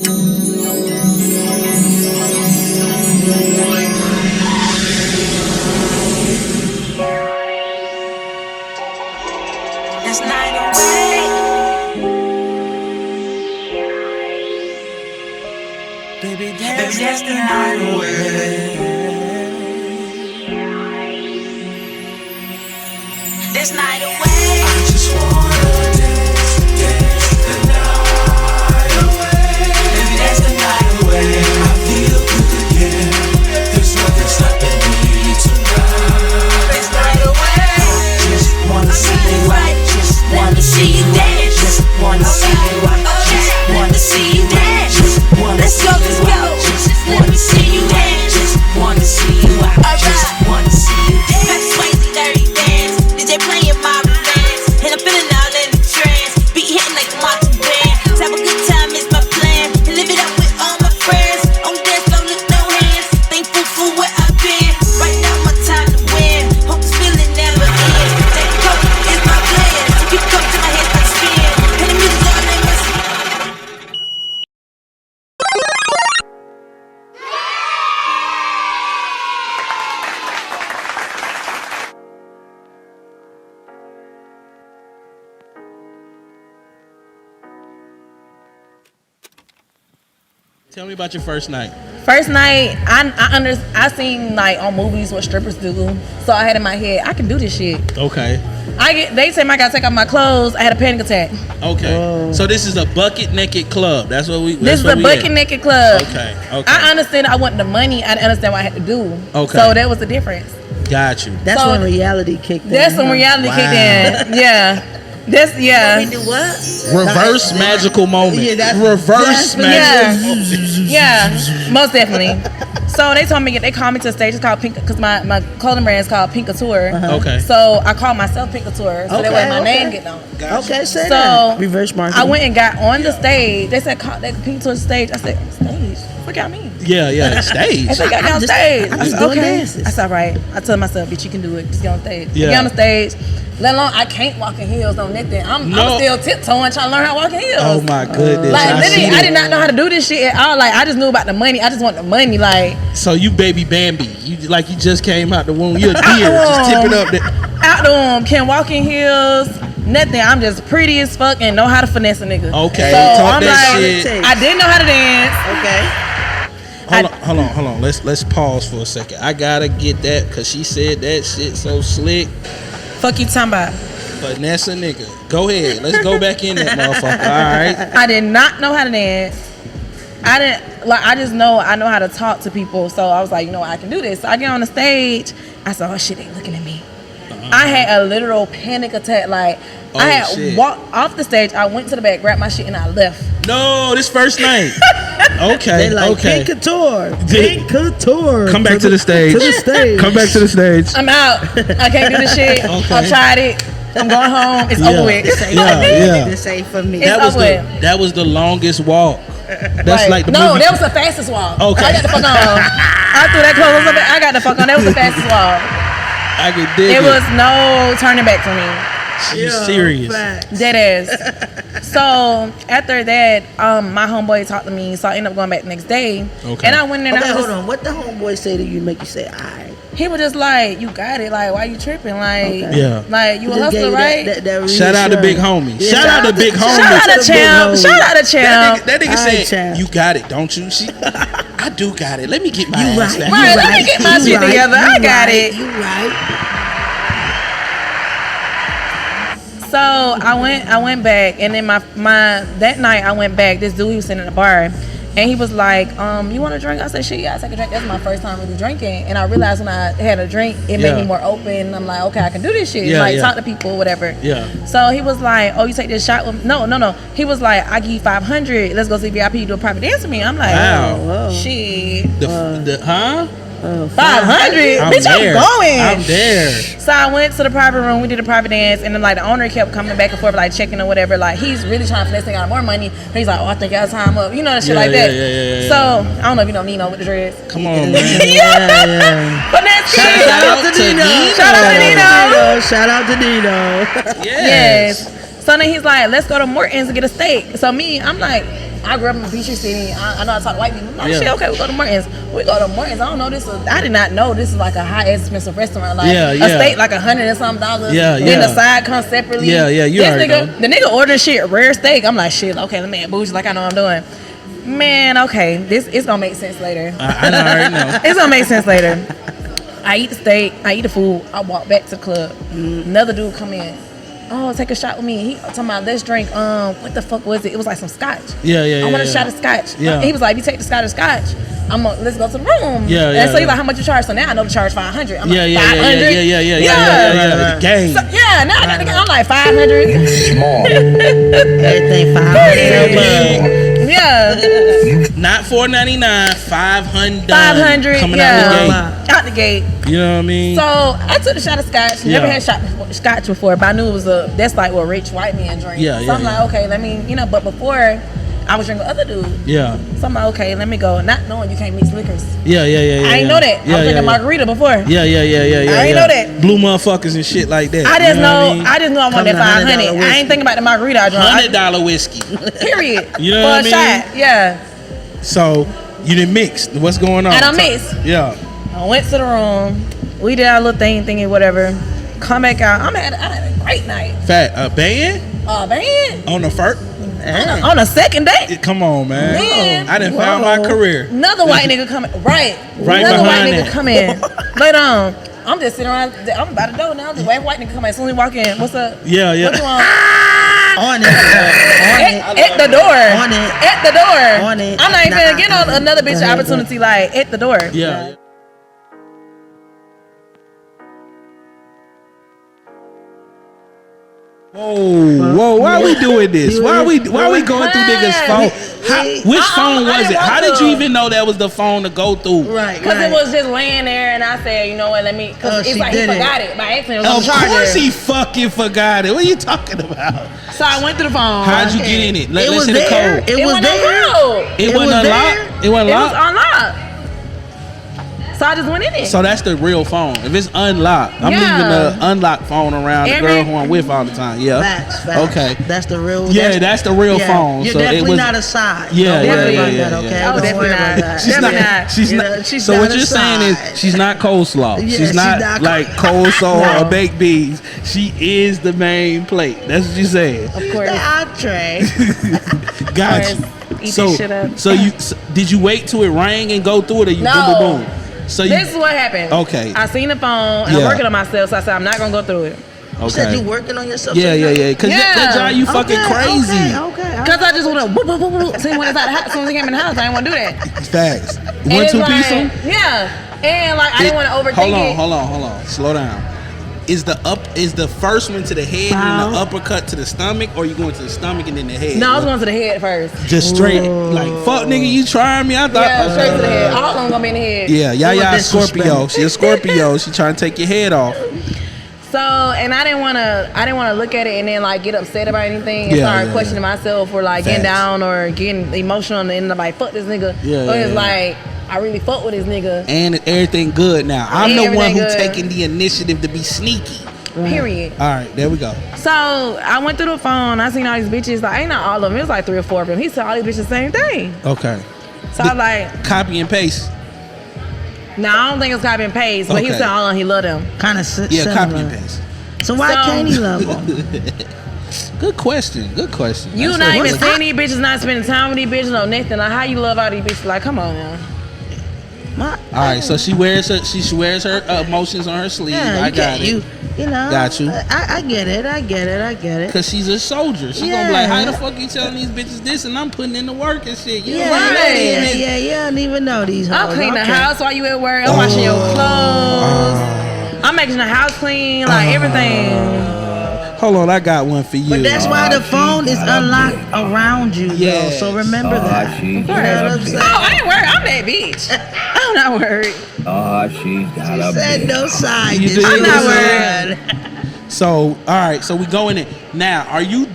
This night away. Baby, dance the night away. This night away. I just wanna dance the night away. Baby, dance the night away. I feel good again. There's nothing stopping me tonight. This night away. Just wanna see you right. Just wanna see you dance. Just wanna see you right. Just wanna see you dance. Just wanna let's go, let's go. Just wanna see you dance. Just wanna see you right. Just wanna see you dance. Crazy dirty dance. DJ playing my romance, and I'm feeling all in the trance. Beat hitting like a marching band. To have a good time is my plan, and live it up with all my friends. On dance floor, lift no hands. Thankful for where I've been. Right now my time to win. Hope this feeling never ends. Take coke is my plan. So keep coke to my head like spin. And the music all in my Tell me about your first night. First night, I seen like on movies what strippers do, so I had in my head I can do this shit. Okay. They tell me I gotta take off my clothes. I had a panic attack. Okay. So this is a bucket naked club. That's what we. This is a bucket naked club. Okay. I understand. I want the money. I didn't understand what I had to do. Okay. So that was the difference. Got you. That's when reality kicked in. That's when reality kicked in. Yeah. That's We do what? Reverse magical moment. Yeah, reverse magical moment. Yeah, most definitely. So they told me, they called me to the stage. It's called Pink, because my clothing brand is called Pink Couture. Okay. So I called myself Pink Couture, so that way my name get known. Okay, say So that. Reverse marketing. I went and got on the stage. They said, call that Pink Couture stage. I said, stage? What y'all mean? Yeah, stage. I said, got on stage. I'm I just said, doing okay. dances. I said, all right. I told myself, bitch, you can do it. Just get on stage. Yeah. Get on the stage. Let alone, I can't walk in heels on nothing. I'm still tiptoeing, trying to learn how to walk in heels. Oh my goodness. Like literally, I did not know how to do this shit at all. Like I just knew about the money. I just want the money. Like so, you baby Bambi. You just came out the womb. You're a deer. Just tip it up there. Out the womb, can't walk in heels. Nothing. I'm just pretty as fuck and know how to finesse a nigga. Okay. So Talk I'm that like, shit. I didn't know how to dance. Okay. Hold on. Let's pause for a second. I gotta get that because she said that shit so slick. Fuck you talking about? Vanessa nigga. Go ahead. Let's go back in that motherfucker. All right. I did not know how to dance. I just know I know how to talk to people. So I was like, you know what, I can do this. So I get on the stage. I said, oh shit, they looking at me. I had a literal panic attack. Like I had walked off the stage. I went to the back, grabbed my shit, and I left. No, this first night. Okay. They like okay. Pink Couture. Pink Couture. Come back to the stage. To the stage. Come back to the stage. I'm out. I can't do this shit. Okay. I tried it. I'm going home. It's over with. This ain't for me. That was the longest walk. That's right. like the no, movie. that was the fastest walk. Okay. I got the fuck on. I threw that clothes up. I got the fuck on. That was the fastest walk. I could dig It was no turning back for me. She's serious. Dead ass. So after that, my homeboy talked to me, so I ended up going back the next day. Okay. And I went in. Okay, hold on. What the homeboy say to you make you say, all right? He was just like, "You got it. Like, why you tripping? Like, Yeah. like you a hustler, right?" That Shout out to Big Homie. Yeah, Shout out to Big Homie. Shout out to Champ. Shout out to Champ. That nigga All right, said, Champ. "You got it, don't you?" I do got it. Let me get my ass back. Right, let me get my shit together. I got it. You right. So I went back, and then my that night I went back. This dude, he was sitting in the bar, and he was like, "You want a drink?" I said, "Shit, yeah, I take a drink." That's my first time really drinking, and I realized when I had a drink, it made me more open. I'm like, okay, I can do this shit. Talk to people, whatever. Yeah. So he was like, "Oh, you take this shot with me?" No. He was like, "I give you 500. Let's go see VIP. You do a private dance with me." I'm like, Wow. Shit. Huh? 500? I'm Bitch, going. I'm there. So I went to the private room. We did a private dance, and then like the owner kept coming back and forth, like checking or whatever. Like he's really trying to finesse out more money. And he's like, "Oh, I think y'all time up," you know, that shit like that. Yeah. So I don't know if you know Nino with the dreads. Come on, man. But that's Shout it. out to Nino. Shout out to Nino. Shout out to Nino. Yes. So then he's like, "Let's go to Morton's and get a steak." So me, I'm like, I grew up in Peachtree City. I know I talk to white people. I'm like, Yeah. shit, okay, we go to Martin's. We go to Martin's. I don't know this. I did not know this is like a high expensive restaurant. Like Yeah, a yeah. steak like $100 and something dollars. Yeah, Then yeah. the side comes separately. Yeah, yeah, you This already nigga, know. the nigga ordered shit rare steak. I'm like, shit, okay, let me add bougie like I know I'm doing. Man, okay, this it's gonna make sense later. I already know. It's gonna make sense later. I eat the steak, I eat the food, I walk back to the club. Another dude come in. Oh, take a shot with me. He talking about let's drink. What the fuck was it? It was like some scotch. Yeah, yeah, I want a yeah. shot of scotch. Yeah. He was like, you take the scotch. Let's go to the room. Yeah, yeah, And so he's yeah. like, how much you charge? So now I know the charge $500. I'm Yeah, like, yeah, 500. yeah. The game. So, yeah, now I got the game. I'm like 500. Small. Everything 500. Yeah, Not $4.99, $500. 500. Coming Yeah, out the gate. out the gate. You know what I mean? So I took a shot of scotch. Never Yeah. had scotch before, but I knew it was that's like what rich white men drink. Yeah, so yeah, I'm yeah. like, okay, let me, but before I was drinking with other dudes. yeah. So I'm like, okay, let me go. Not knowing you can't mix liquors. Yeah. I ain't know that. I was drinking margarita before. Yeah. I ain't know that. Blue motherfuckers and shit like that. I just You know, what I mean? I just knew I wanted Come that to $100 500. I ain't thinking about the margarita I drank. $100 whiskey. Period. You know For what a I mean? shot. Yeah. So you didn't mix. What's going on? I done mixed. Yeah. I went to the room. We did our little thingy, whatever. Come back out. I had a great night. Fat a band Man. on the first. On a second date. Come on, man. Man. I done found my career. Another white nigga coming. Right. Right Another white behind nigga that. come in. Later on. I'm just sitting around. I'm about to go now. I'm just waiting for white nigga come in. As soon as he walk in, what's up? Yeah. What you want? On it. On it. At the door. On it. At the door. On it. I'm not even Nah. getting on another bitch opportunity like at the door. Yeah. Whoa! Why we doing this? Why we going through niggas' phone? Which phone I was didn't it? How want did you to. even know that was the phone to go through? Right. Because it was just laying there, and I said, you know what? Let me. Because Oh, it's she like he did it. forgot it by accident. It was Of on the charger. course he fucking forgot it. What are you talking about? So I went through the phone. How'd you get in it? It Let's was hit the there. code. It was wasn't there. unlocked. It wasn't was unlocked. It wasn't It was locked. unlocked. So I just went in it. So that's the real phone. If it's unlocked, I'm Yeah. leaving the unlocked phone around the girl who I'm with all the time. Yeah. Facts. Okay. That's the real. Yeah, that's the real phone. You're So it definitely was not a side. Yeah, Don't yeah, worry yeah, about yeah, that, okay? yeah. Oh, Don't definitely worry about not. that. She's Definitely not. not. She's You not. know, she's So not what a you're saying side. is she's not coleslaw. Yeah, she's she's not not like coleslaw No. or baked beans. She is the main plate. That's what you saying. Of course. The entree. Got you. Of course. Eat this shit up. Did you wait till it rang and go through it, or you No. boom boom boom? So you This is what happened. Okay. I seen the phone, and Yeah. I'm working on myself, so I said, I'm not going to go through it. You said okay. you working on yourself. Yeah. Cause Yeah. that John, you fucking crazy. Okay. Because I just want to whoop, whoop, whoop, whoop. Soon as he came in the house, I didn't want to do that. Facts. And One it's two like, piece 'em? Yeah. And like, I didn't want to overthink it. Hold on. Slow down. Is the first one to the head and the uppercut to the stomach, or you going to the stomach and then the head? No, I was going to the head first. Just straight, like fuck nigga, you trying me? I thought. Yeah, straight to the head. All of them going to be in the head. Yeah, It yeah, was Scorpio. She a Scorpio. She trying to take your head off. So, and I didn't want to look at it and then like get upset about anything and start questioning myself or like getting Facts. down or getting emotional and then like fuck this nigga. Yeah, Or yeah, it's yeah. like I really fuck with this nigga. And everything good now. I'm And the one everything who good. taking the initiative to be sneaky. Period. All right, there we go. So I went through the phone. I seen all these bitches. Like ain't not all of them. It was like 3 or 4 of them. He said all these bitches the same thing. Okay. So I was like, Copy and paste. no, I don't think it's copy and paste. But he Okay. said all of them. He loved them. Kind of Yeah, similar. copy and paste. So why So- can't he love them? Good question. You That's not what- even seeing these bitches, not spending time with these bitches, no nothing. Like how you love all these bitches? Like come on now. All right, so she wears her emotions on her sleeve. Yeah, I you got can't. it. You know. Got you. I get it. Cause she's a soldier. She's gonna be Yeah. like, how the fuck you telling these bitches this and I'm putting in the work and shit. You Yeah, don't even know Right. these yeah, niggas. You don't even know these hoes. I'm cleaning the Okay. house while you at work. I'm washing your clothes. I'm making the house clean, like everything. Hold on, I got one for you. But that's why the phone is unlocked around you, Yes. though. So remember that. She You know what I'm saying? Oh, I ain't worried. I'm that bitch. I'm not worried. she's got a Said no side. You this did. is I'm not good. So, all right, so we going in. Now, are you,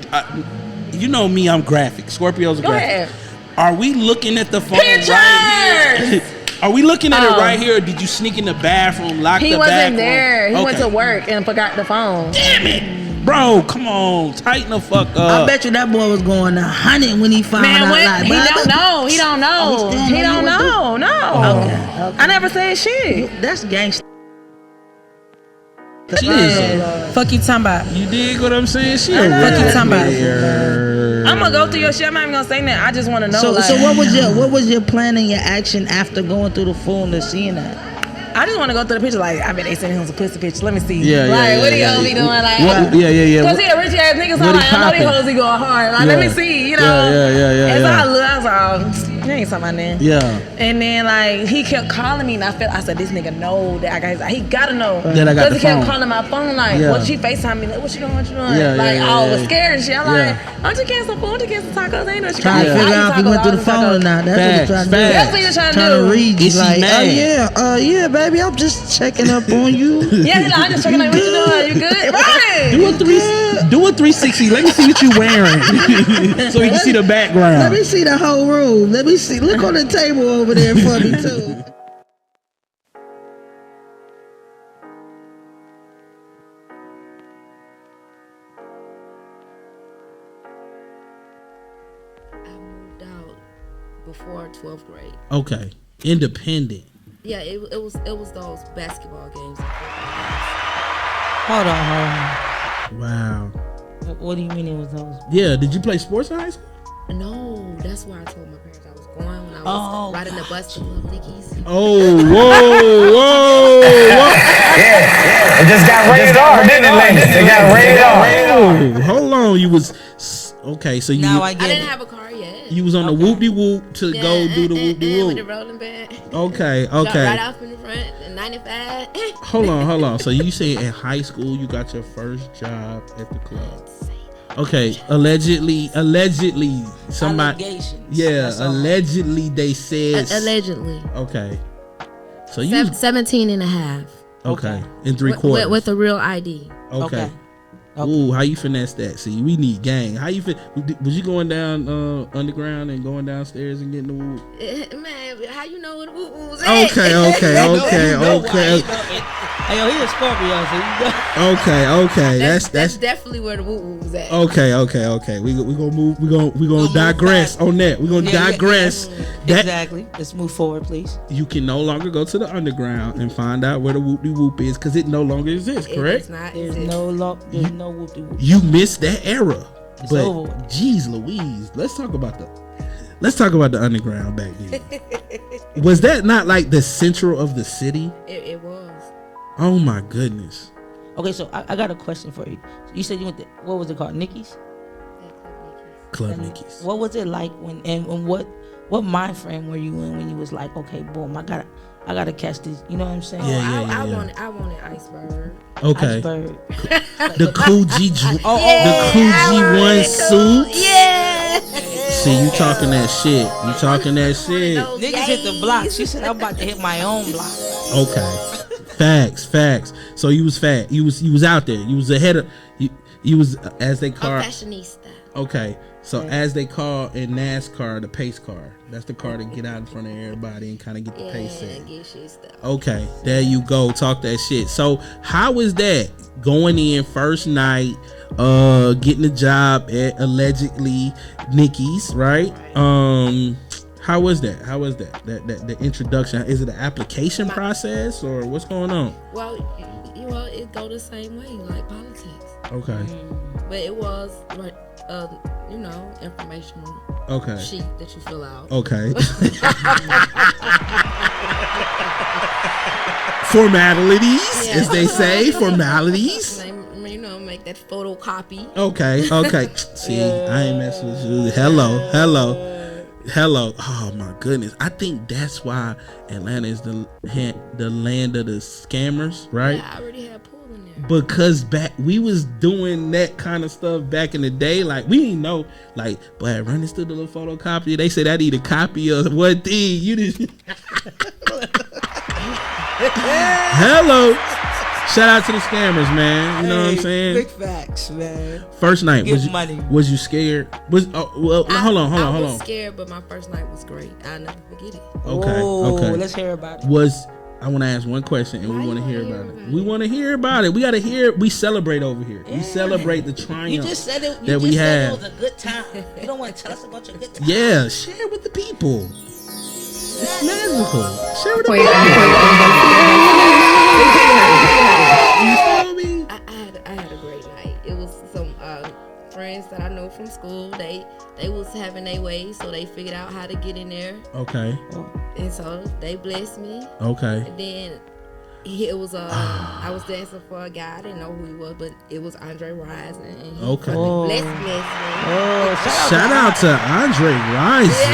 you know me, I'm graphic. Scorpios are Go graphic. ahead. Are we looking at the phone Pictures! right here? Are we looking at it Oh. right here, or did you sneak in the bathroom, lock He the wasn't bathroom? there. He went Okay. to work and forgot the phone. Damn it! bro, come on, tighten the fuck up. I bet you that boy was going 100 when he found Man, out. what? Like, He don't know. He don't know. still He don't know. No. Okay. I never said shit. That's gangster. Shit. Fuck you talking about. You dig what I'm saying? She a Fuck you talking about. player. I'm gonna go through your shit. I'm not even gonna say that. I just want to know. So, like, so what was your plan and your action after going through the phone and seeing that? I just want to go through the picture. Like, I bet they sent him some pussy pictures. Let me see. Yeah, like, what he yeah. gonna be doing? Like, Yeah. Cause he a rich ass nigga, so What I'm he like, I know these poppin'? hoes he going hard. Like, let me see, you know. Yeah. And so I looked, I was like, you ain't talking about that. Yeah. And then like he kept calling me, and I said, this nigga know that I got his. He gotta know. That I got the he kept phone. calling my phone like, Yeah. what she FaceTime me? Like, what you doing? What you doing? Yeah, like, yeah, I yeah, was yeah. scared and shit. I'm Yeah. like, I'm just getting some food, just getting some tacos. Ain't no shit. Trying to figure out if he went through the phone or not. That's what he trying to do. That's what he was trying to Trying do. to read you Is he like, mad? yeah, baby, I'm just checking up on you. Yeah, he's like, I'm just checking like, what you doing? You good? Right. Do a 360. Let me see what you wearing, so you can see the background. Let me see the whole room. Let me see. Look on the table over there for me too. I moved out before 12th grade. Okay, independent. Yeah, it was those basketball games. Hold on. Wow. What do you mean it was those? Yeah. Did you play sports in high school? No, that's why I told my parents I was going when I was riding the bus to Love Nicky's. Oh, whoa. Yeah. It just got rated R, didn't it, ladies? It got rated R. Oh, hold on. You was okay. So you Now I I get didn't it. have a car yet. you was on the whoop de whoop to go do the whoop de with the whoop. rolling bed. Okay. Got right off in the front, in 95. Hold on. So you say in high school you got your first job at the club? Okay. Allegedly, somebody. Allegations. Yeah. That's all. Allegedly, they said. Allegedly. Okay. So you. 17 and a half. Okay. In 3/4. With a real ID. Okay. Ooh, how you finesse that? See, we need gang. How you was you going down underground and going downstairs and getting the whoop? Man, how you know what woo was at? Okay. Hey, yo, he a Scorpio, so you go. Okay. That's That's definitely where the woo was at. okay. We gonna move. We gonna digress on that. We gonna digress. That Exactly. Let's move forward, please. you can no longer go to the underground and find out where the whoop de whoop is because it no longer exists. Correct? It's not. There's exist. no whoop-de-whoop. You missed that era. It's But over. geez, Louise, let's talk about the underground back then. Was that not like the central of the city? It was. Oh my goodness. Okay, so I got a question for you. You said you went to, what was it called? Nikki's? Club And Nicky's. what was it like when what mind frame were you in when you was like, okay, boom, I gotta catch this. You know what I'm saying? Yeah. I wanted iceberg. Okay. Iceberg. The cool the cool G1 suit. Yeah. See, you talking that shit. Niggas hit the block. She said I'm about to hit my own block. Okay. Facts. So you was fat. You was out there. You was ahead of you was as they A call. fashionista. Okay. So as they call in NASCAR the pace car. That's the car to get out in front of everybody and kind of get the pace set. Get shit stuff. Okay, there you go. Talk that shit. So how is that going in first night, getting a job at allegedly Nicky's, right? How was that? That the introduction? Is it an application process or what's going on? Well, it go the same way like politics. Okay. But it was like informational Okay. sheet that you fill out. Okay. Formalities, as they say, formalities. Make that photocopy. Okay. See, I ain't messing with you. Hello. Oh my goodness. I think that's why Atlanta is the land of the scammers, right? Yeah, I already had pool in there. Because we was doing that kind of stuff back in the day. Like we didn't know, like, but run this through the little photocopy. They said I need a copy of one thing. You just hello. Shout out to the scammers, man. You know what I'm saying? Big facts, man. First night, Give money. was you scared? Hold on. I was scared, but my first night was great. I'll never forget it. Okay. Oh, let's hear about it. Was I want to ask one question, and we want to hear about it. We want to hear about it. We got to hear. We celebrate over here. Yeah. We celebrate the triumph. You just said it. That we had. It was a good time. You don't want to tell us about your good time. Yeah, share with the people. It's magical. Share with the people. You feel me? I had a great night. It was some friends that I know from school. They was having their way, so they figured out how to get in there. Okay. And so they blessed me. Okay. And then it was I was dancing for a guy. I didn't know who he was, but it was Andre Rising. And he Okay. blessed me. Oh, shout out to Andre Rising.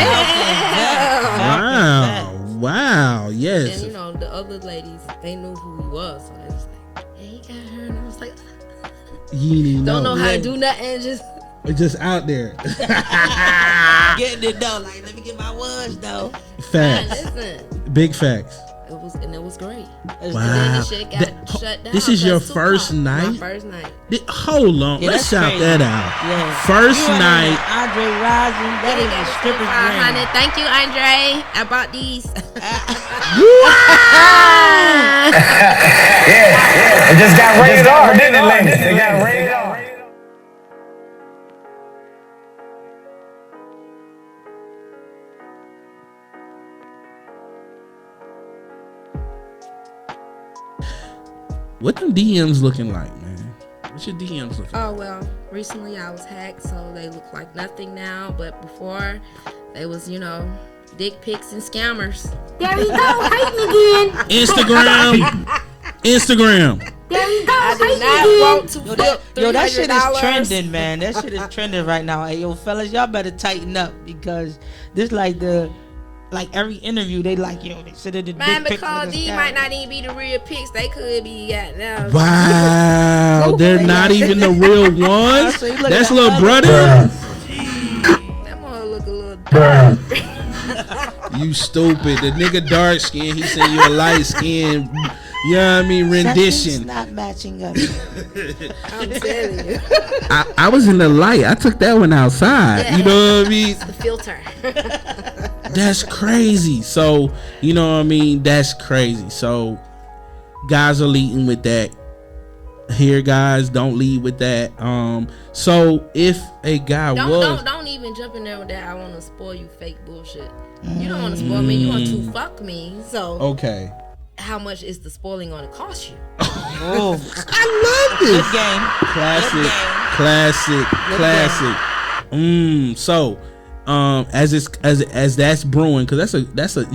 Yeah. Wow. Yes. And you know the other ladies, they knew who he was, so they was like, "Yeah, he got her," and I was like, You "Don't know how to do nothing, just." It's just out there. Getting it though, like let me get my words though. Facts. Listen, big facts. it was great. Wow. And then the shit got shut down. This is your plus first Tupac. night? My first night. Hold on. Yeah, Let's that's shout crazy. that out. Yeah. First You and night. Andre Rising, that is a stripper's dream. Thank you, Andre. I bought these. Yeah. It just got rated R, didn't it, ladies? It got rated R. What them DMs looking like, man? What's your DMs looking like? Oh, well, recently I was hacked, so they look like nothing now. But before, they was, dick pics and scammers. There we go, hating again. Instagram. There we go, I do hating not again. want to flip $300. That shit is trending, man. That shit is trending right now. Hey, yo, fellas, y'all better tighten up because this like every interview they they said it. Man, because these might not even be the real pics. They could be goddamn. Wow, they're not even the real ones. So you look That's at little that brother. That mother look a little dark. You stupid. The nigga dark skin. He said you a light skin. You know what I mean? Rendition. Something's not matching up. I'm telling you. I was in the light. I took that one outside. Yeah. You know what I mean? The filter. That's crazy. So, you know what I mean? That's crazy. So, guys are leading with that. Here, guys, don't lead with that. So if a guy don't even jump in there with that. I want to spoil you, fake bullshit. You don't want to spoil me. You want to fuck me. So okay. How much is the spoiling going to cost you? Oh, I love this game. classic. So as that's brewing, because that's a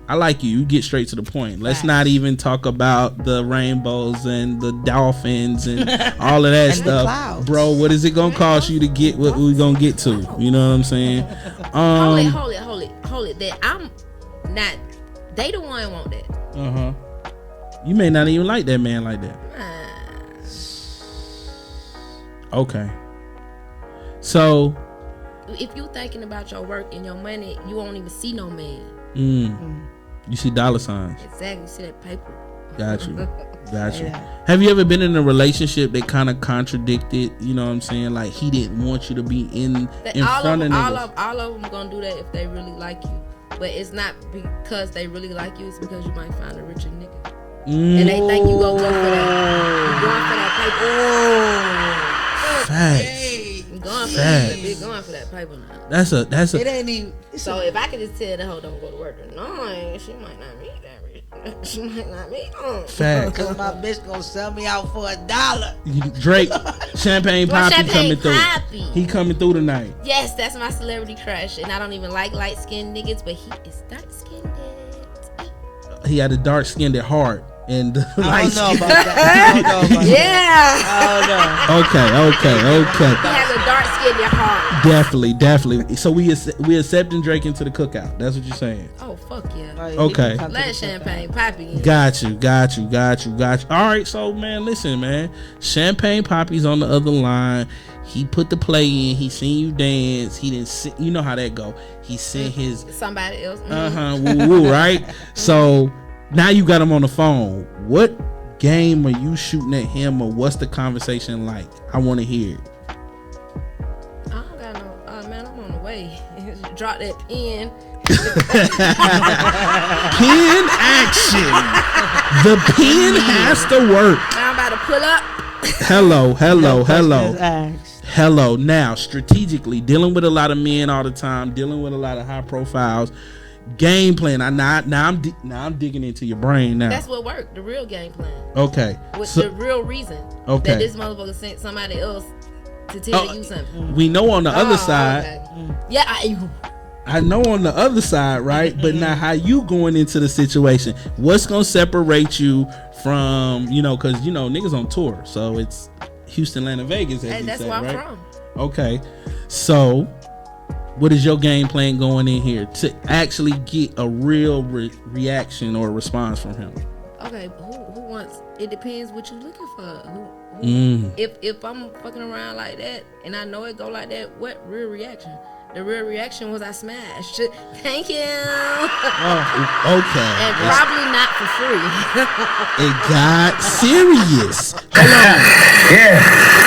I like you get straight to the point. Let's not even talk about the rainbows and the dolphins and all of that and stuff, bro. What is it gonna cost you to get what we gonna get to? You know what I'm saying? Hold it. That I'm not. They the one want that. You may not even like that man like that. Okay. So if you thinking about your work and your money, you won't even see no man. You see dollar signs. Exactly. You see that paper. Got you. Have you ever been in a relationship that kind of contradicted? You know what I'm saying? Like he didn't want you to be in front of niggas. All of them gonna do that if they really like you, but it's not because they really like you. It's because you might find a richer nigga, and they think you gonna go for that. You going for that paper. Facts. You going for that paper now. That's a. It ain't even. So if I could just tell the hoe don't go to work at 9, she might not meet that rich. She might not meet them. Fact. Cause my bitch gonna sell me out for $1. Drake, Champagne Poppy coming through. Poppy. He coming through tonight. Yes, that's my celebrity crush, and I don't even like light skinned niggas, but he is dark skinned. He had a dark skinned at heart. And I don't know about that. Okay. He has a dark skin in heart. Definitely. So we accepting Drake into the cookout. That's what you're saying. Oh fuck yeah. Okay. Let Champagne Poppy. Got you. All right. So man, listen, man. Champagne Poppy's on the other line. He put the play in. He seen you dance. He didn't. You know how that go. He sent his somebody else. Woo, right. So. Now you got him on the phone. What game are you shooting at him, or what's the conversation like? I want to hear it. I don't got no. Man, I'm on the way. way. Drop that pen. Pen action. The pen has to work. Now I'm about to pull up. Hello. Now, strategically, dealing with a lot of men all the time, dealing with a lot of high profiles, game plan. Now I'm digging into your brain now. That's what worked. The real game plan. Okay. With the real reason. Okay. That this motherfucker sent somebody else to tell you something. We know on the other side. Okay. Yeah. I know on the other side, right? But now how you going into the situation? What's going to separate you from, because, niggas on tour. So it's Houston, Atlanta, Vegas, as That's say, where I'm right? from. Okay. So what is your game plan going in here to actually get a real reaction or response from him? Okay, who wants? It depends what you looking for. If I'm fucking around like that and I know it go like that, what real reaction? The real reaction was I smashed. Thank you. Oh, okay. And probably not for free. It got serious. Yeah.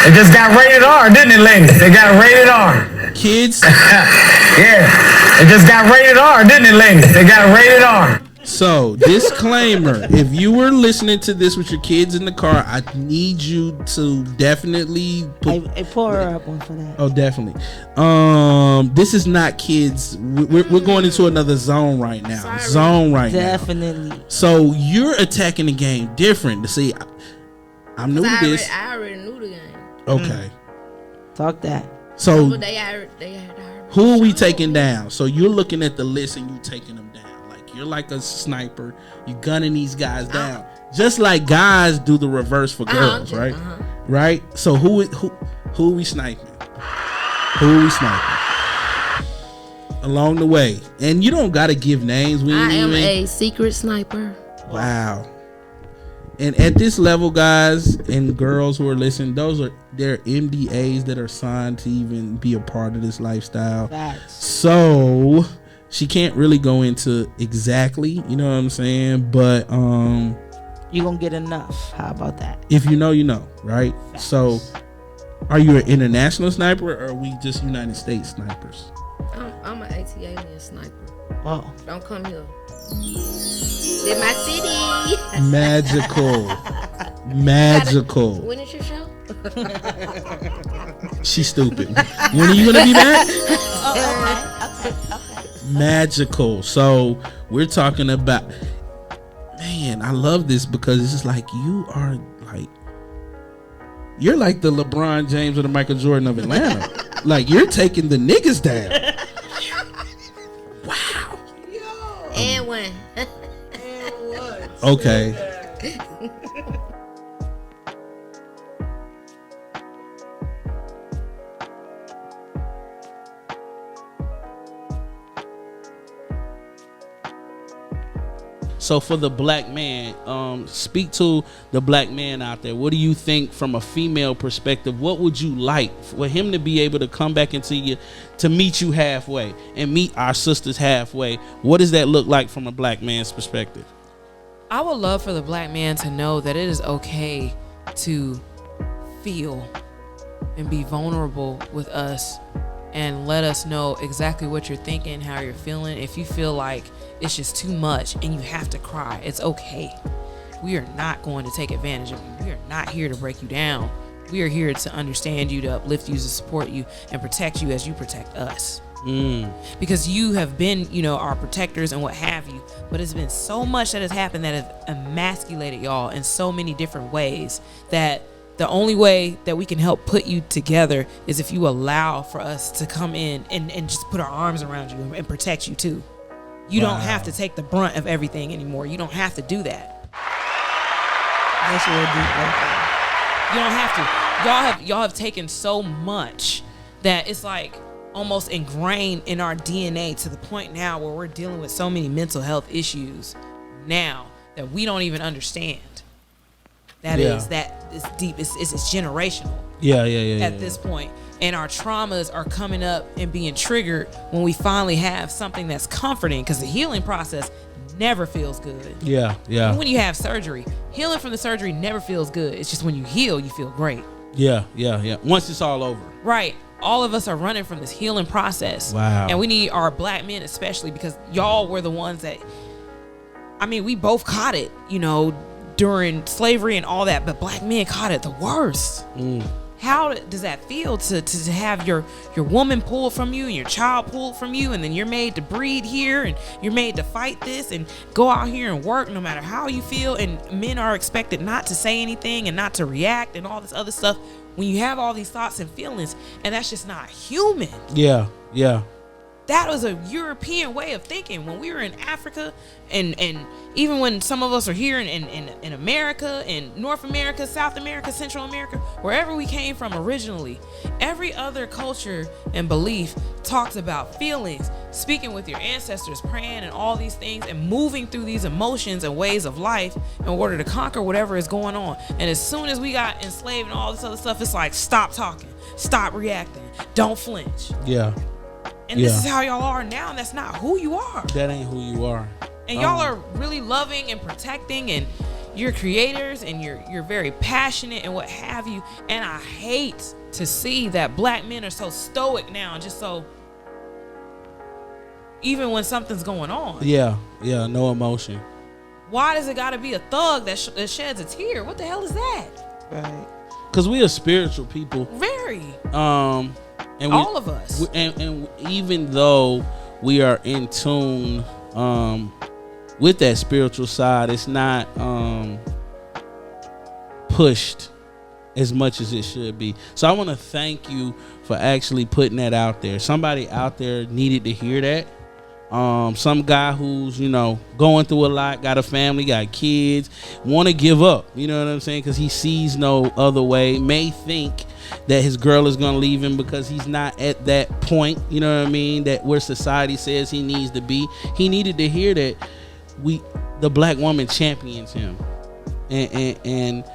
It just got rated R, didn't it, ladies? It got rated R. Kids. Yeah. It just got rated R, didn't it, ladies? It got rated R. So, disclaimer, if you were listening to this with your kids in the car, I need you to definitely pull her up one for that. Oh, definitely. This is not kids. We're going into another zone right now. Definitely. So, you're attacking the game different. To see, I'm new to this. I already knew the game. Okay. Talk that. So, they had who are we taking down? So, you're looking at the list and you taking them down. You're like a sniper. You're gunning these guys down, just like guys do the reverse for girls, right? Right. So who are we sniping? Who are we sniping along the way? And you don't got to give names. I am a secret sniper. Wow. And at this level, guys and girls who are listening, they're MBAs that are signed to even be a part of this lifestyle. So she can't really go into exactly, you know what I'm saying? But you're gonna get enough. How about that? If you know, right? Facts. So are you an international sniper or are we just United States snipers? I'm an AT-alien sniper. Oh. Don't come here. In my city. Magical. When is your show? She's stupid. When are you gonna be back? Okay. Magical. So we're talking about, man, I love this because it's just like you're like the LeBron James or the Michael Jordan of Atlanta. Like you're taking the niggas down. Wow. And one. Okay. So for the black man, speak to the black man out there. What do you think from a female perspective? What would you like for him to be able to come back into you, to meet you halfway and meet our sisters halfway? What does that look like from a black man's perspective? I would love for the black man to know that it is okay to feel and be vulnerable with us and let us know exactly what you're thinking, how you're feeling. If you feel like it's just too much and you have to cry, it's okay. We are not going to take advantage of you. We are not here to break you down. We are here to understand you, to uplift you, to support you, and protect you as you protect us. Because you have been, our protectors and what have you, but it's been so much that has happened that has emasculated y'all in so many different ways that the only way that we can help put you together is if you allow for us to come in and just put our arms around you and protect you too. You don't have to take the brunt of everything anymore. You don't have to do that. That's real deep right there. You don't have to. Y'all have taken so much that it's like almost ingrained in our DNA to the point now where we're dealing with so many mental health issues now that we don't even understand. That is deep. It's generational. Yeah. At this point. And our traumas are coming up and being triggered when we finally have something that's comforting, because the healing process never feels good. Yeah. Even when you have surgery, healing from the surgery never feels good. It's just when you heal, you feel great. Yeah. Once it's all over. Right. all of us are running from this healing process. Wow. And we need our black men especially, because y'all were the ones that, I mean, we both caught it, you know, during slavery and all that, but black men caught it the worst. How does that feel to have your woman pulled from you and your child pulled from you, and then you're made to breed here and you're made to fight this and go out here and work no matter how you feel, and men are expected not to say anything and not to react and all this other stuff when you have all these thoughts and feelings, and that's just not human. Yeah. That was a European way of thinking when we were in Africa, and even when some of us are here in America, in North America, South America, Central America, wherever we came from originally. Every other culture and belief talks about feelings, speaking with your ancestors, praying, and all these things, and moving through these emotions and ways of life in order to conquer whatever is going on. And as soon as we got enslaved and all this other stuff, it's like, stop talking, stop reacting, don't flinch. Yeah. And this is how y'all are now, and that's not who you are. That ain't who you are. And y'all are really loving and protecting, and you're creators, and you're very passionate and what have you. And I hate to see that black men are so stoic now and just so, even when something's going on. Yeah, no emotion. Why does it got to be a thug that sheds a tear? What the hell is that? Right. Because we are spiritual people. Very. And all of us. And even though we are in tune with that spiritual side, it's not pushed as much as it should be. So I want to thank you for actually putting that out there. Somebody out there needed to hear that. Some guy who's, you know, going through a lot, got a family, got kids, want to give up, you know what I'm saying, because he sees no other way, may think that his girl is going to leave him because he's not at that point, you know what I mean, that where society says he needs to be. He needed to hear that the black woman champions him, and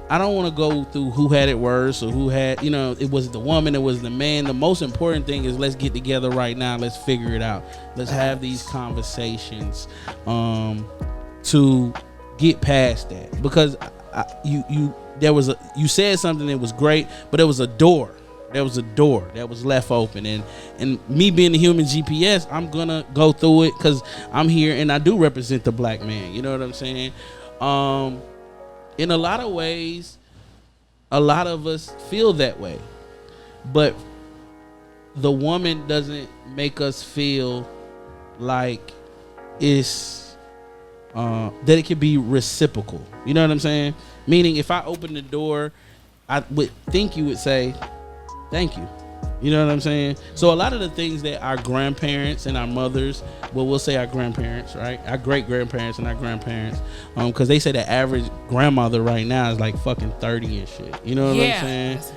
I don't want to go through who had it worse or who had, you know, it was the woman, it was the man. The most important thing is, let's get together right now. Let's figure it out. Let's have these conversations to get past that, because you said something that was great, but there was a door. There was a door that was left open, and me being the human GPS, I'm gonna go through it because I'm here and I do represent the black man. You know what I'm saying? In a lot of ways, a lot of us feel that way, but the woman doesn't make us feel like it's that it can be reciprocal. You know what I'm saying? Meaning, if I open the door, I would think you would say thank you. You know what I'm saying? So a lot of the things that our grandparents and our mothers, well, we'll say our grandparents, right? Our great grandparents and our grandparents, because they say the average grandmother right now is like fucking 30 and shit. You know what I'm saying? That's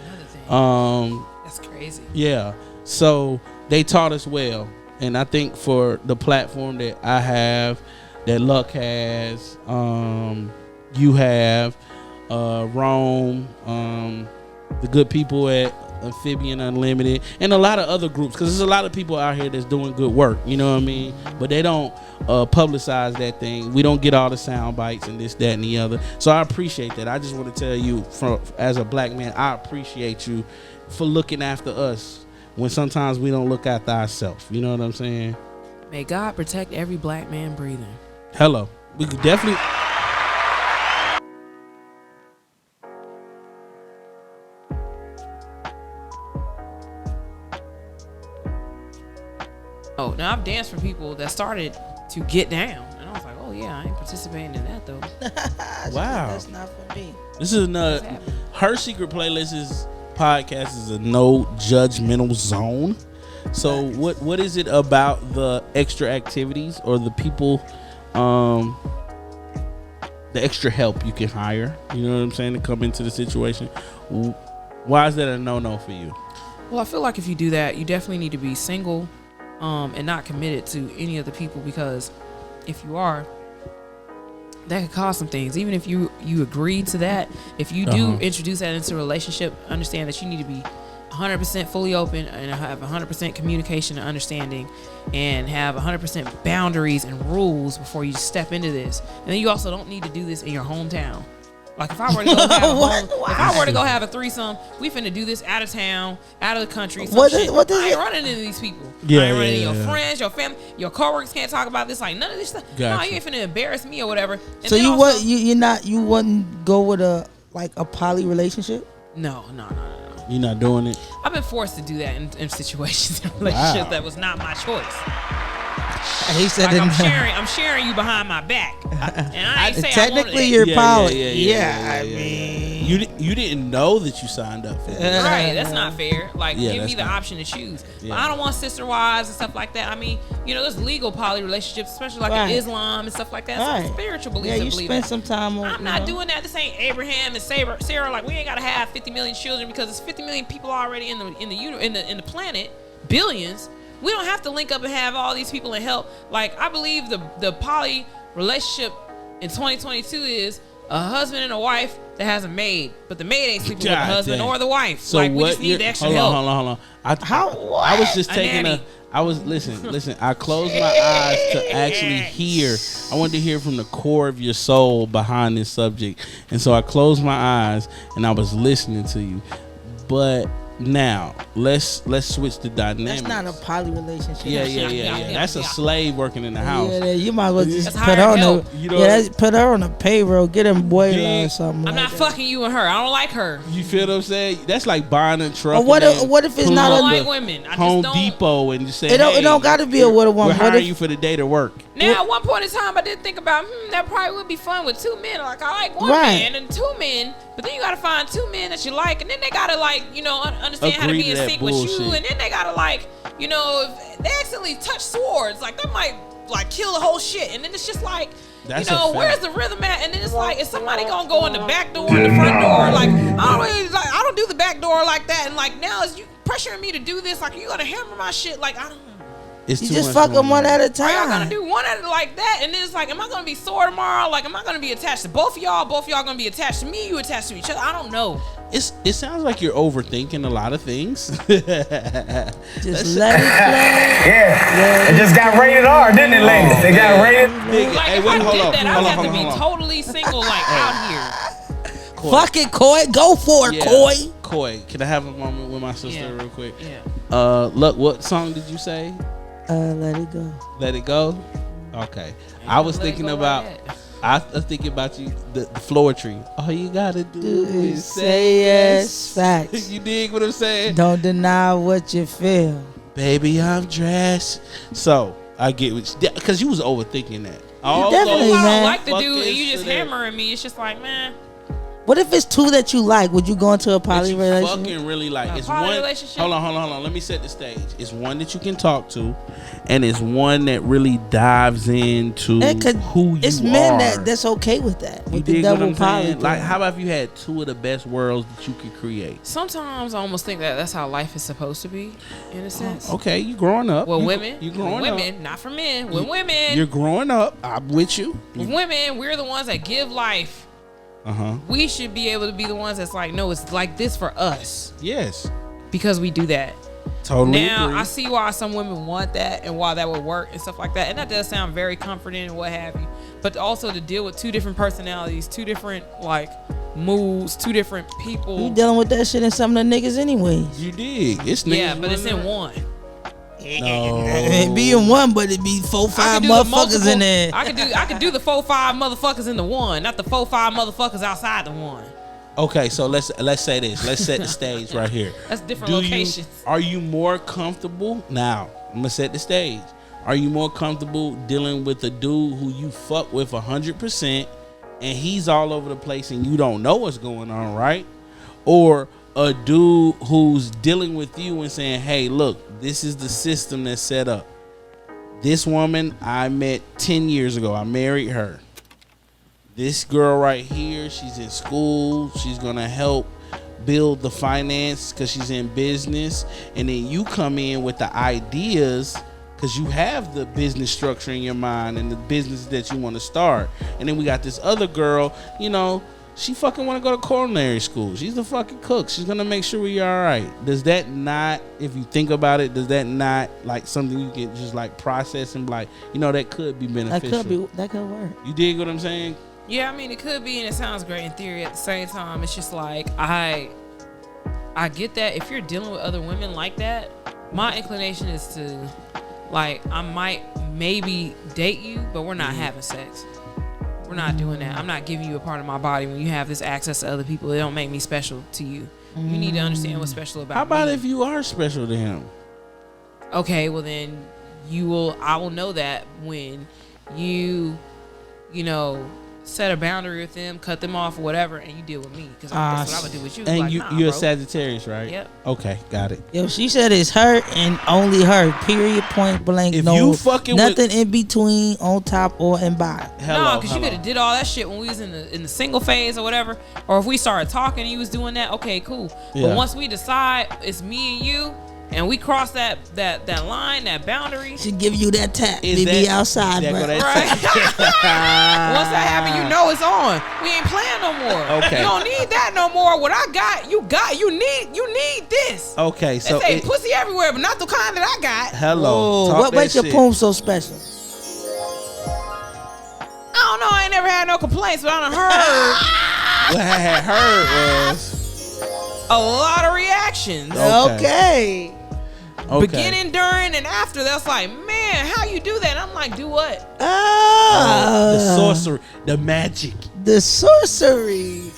another thing. That's crazy. Yeah. So they taught us well, and I think for the platform that I have, that Luck has, you have, Rome, the good people at Amphibian Unlimited, and a lot of other groups, because there's a lot of people out here that's doing good work, you know what I mean, but they don't publicize that thing. We don't get all the sound bites and this, that, and the other. So I appreciate that. I just want to tell you, as a black man, I appreciate you for looking after us when sometimes we don't look after ourselves. You know what I'm saying? May God protect every black man breathing. Hello. We could definitely. Oh, now I've danced for people that started to get down, and I was like, oh yeah, I ain't participating in that though. Wow. That's not for me. This is another. Her secret playlist podcast is a no judgmental zone. So what is it about the extra activities or the people, the extra help you can hire? You know what I'm saying, to come into the situation. Why is that a no for you? Well, I feel like if you do that, you definitely need to be single. And not committed to any of the people, because if you are, that could cause some things. Even if you agree to that, if you do introduce that into a relationship, understand that you need to be 100% fully open and have 100% communication and understanding, and have 100% boundaries and rules before you step into this. And then you also don't need to do this in your hometown. Like if I were to go have if I were to go have a threesome, we finna do this out of town, out of the country. What is I ain't it? running into these people. Yeah, I ain't running yeah, into your yeah. friends, your family, your coworkers can't talk about this. Like none of this stuff. No, Gotcha. you ain't finna embarrass me or whatever. And So then you also- you wouldn't go with a poly relationship? No. You're not doing it. I've been forced to do that in situations, in relationships Wow. that was not my choice. He said Like I'm sharing you behind my back, and I ain't saying technically I you're wanted poly. I mean, you didn't know that you signed up for it. it. Right, that's not fair. Like, Yeah, give me that's the not- option to choose. But Yeah. I don't want sister wives and stuff like that. I mean, there's legal poly relationships, especially like Right. in Islam and stuff like that. Right. Some spiritual beliefs. Yeah, that you believe spend that. some time on. I'm not doing that. This ain't Abraham and Sarah. Like, we ain't gotta have 50 million children because there's 50 million people already in the planet, billions. We don't have to link up and have all these people and help. Like, I believe the poly relationship in 2022 is a husband and a wife that has a maid, but the maid ain't sleeping with the God husband damn. or the wife. So like, we what? just need the extra Hold help. on. I was just A taking nanny. listen. I closed my eyes to actually hear. I wanted to hear from the core of your soul behind this subject, and so I closed my eyes and I was listening to you. But now let's switch the dynamics. That's not a poly relationship. Yeah. That's a slave working in the house. Yeah, you might as well just That's put her hired on help. the, You know yeah, what? that's, put her on the payroll. Get him boiler Yeah. or something. I'm like not that. fucking you and her. I don't like her. You feel what I'm saying? That's like buying a truck. Or what and if- then what if it's pulling not up a- I the don't like women. I just Home don't. Depot and just say, It don't- hey, it don't gotta be a what a woman. We're What hiring if- you for the day to work. Now, at one point in time, I did think about, that probably would be fun with two men. Like, I like one Right. man and two men, but then you gotta find two men that you like, and then they gotta, like, understand how to Agree be to in that sync with you, bullshit. and then they gotta, like, if they accidentally touch swords, like, that might, like, kill the whole shit, and then it's just like, That's a where's fact. the rhythm at? And then it's like, is somebody gonna go in the back door or the front door? Like, I don't do the back door like that, and, like, now is you pressuring me to do this? Like, you gonna hammer my shit? Like, I don't know. It's You too just much fuck them going one on. at a Are y'all gonna time. do one at it like that? And then it's like, am I gonna be sore tomorrow? Like, am I gonna be attached to both of y'all? Both of y'all gonna be attached to me? You attached to each other? I don't know. It sounds like you're overthinking a lot of things. Just let it play. Yeah. It just got rated R, didn't it, ladies? They got rated. Like, Hey, if wait, I hold did on, that, hold I'd on, have to hold be on. totally single, like, out here. Fuck it, Coy. Go for it, Coy. Coy, can I have a moment with my sister Yeah. real quick? Yeah. Look, what song did you say? Let it go. Let it go. Okay, I was Let it thinking go about. like that. I was thinking about you, the floor tree. All you gotta do is Say yes, facts. You dig what I'm saying? Don't deny what you feel. Baby, I'm dressed. So I get what because you was overthinking that. All definitely, those If I man. don't like the dude fucking and you just shit hammering me, it's just like, man. What if it's two that you like? Would you go into a that poly you relationship? fucking really like. A It's poly one. relationship? Hold on. Let me set the stage. It's one that you can talk to, and it's one that really dives into It could- who you it's are. men that's okay with that. You With the dig what double I'm poly saying? thing. Like, how about if you had two of the best worlds that you could create? Sometimes I almost think that that's how life is supposed to be, in a sense. Okay, you growing up. Well, You women, growing up. women, not for men. With women, You're growing up. I'm with you. with women, we're the ones that give life. We should be able to be the ones that's like, no, it's like this for us Yes. because we do that. Totally Now agree. I see why some women want that and why that would work and stuff like that, and that does sound very comforting and what have you. But also to deal with two different personalities, two different like moods, two different people. You dealing with that shit in some of the niggas anyways. You dig. It's niggas Yeah, but it's in running one. It be in one, but it be 4-5 motherfuckers in there. I could do the 4-5 motherfuckers in the one, not the 4-5 motherfuckers outside the one. Okay, so let's say this. Let's set the stage right here. That's different locations. Are you more comfortable now? I'm gonna set the stage. Are you more comfortable dealing with a dude who you fuck with 100% and he's all over the place and you don't know what's going on, right? Or a dude who's dealing with you and saying, hey, look, this is the system that's set up. This woman I met 10 years ago. I married her. This girl right here, she's in school. She's going to help build the finance because she's in business. And then you come in with the ideas because you have the business structure in your mind and the business that you want to start. And then we got this other girl, she fucking want to go to culinary school. She's the fucking cook. She's going to make sure we're all right. Does that not, if you think about it, does that not like something you can just like process and be like, that could be beneficial? That could work. You dig what I'm saying? Yeah, I mean, it could be, and it sounds great in theory. At the same time, it's just like I get that if you're dealing with other women like that, my inclination is to, like, I might maybe date you, but we're not having sex. We're not doing that. I'm not giving you a part of my body when you have this access to other people. It don't make me special to you. You need to understand what's special about me. How about if you are special to him? Okay, well then I will know that when you know, set a boundary with them, cut them off or whatever, and you deal with me, because that's what I would do with you. And like, you're a bro. Sagittarius, right? Yep. Okay, got it. Yo, she said it's her and only her. Period. Point blank. If no, you fucking nothing in between, on top or in bottom. No, because you could have did all that shit when we was in the single phase or whatever, or if we started talking and you was doing that. Okay, cool. Yeah. But once we decide it's me and you, and we cross that line, that boundary, She give you that tap. Be outside, bro. right? Once that happens, you know it's on. We ain't playing no more. Okay. You don't need that no more. What I got, you need this. Okay, so they say pussy everywhere, but not the kind that I got. Hello. What makes your poem so special? I don't know. I ain't never had no complaints, but I done heard. What I had heard was a lot of reactions. Okay. Beginning, during, and after. That's like, man, how you do that? I'm like, do what? the sorcery, the magic. The sorcery.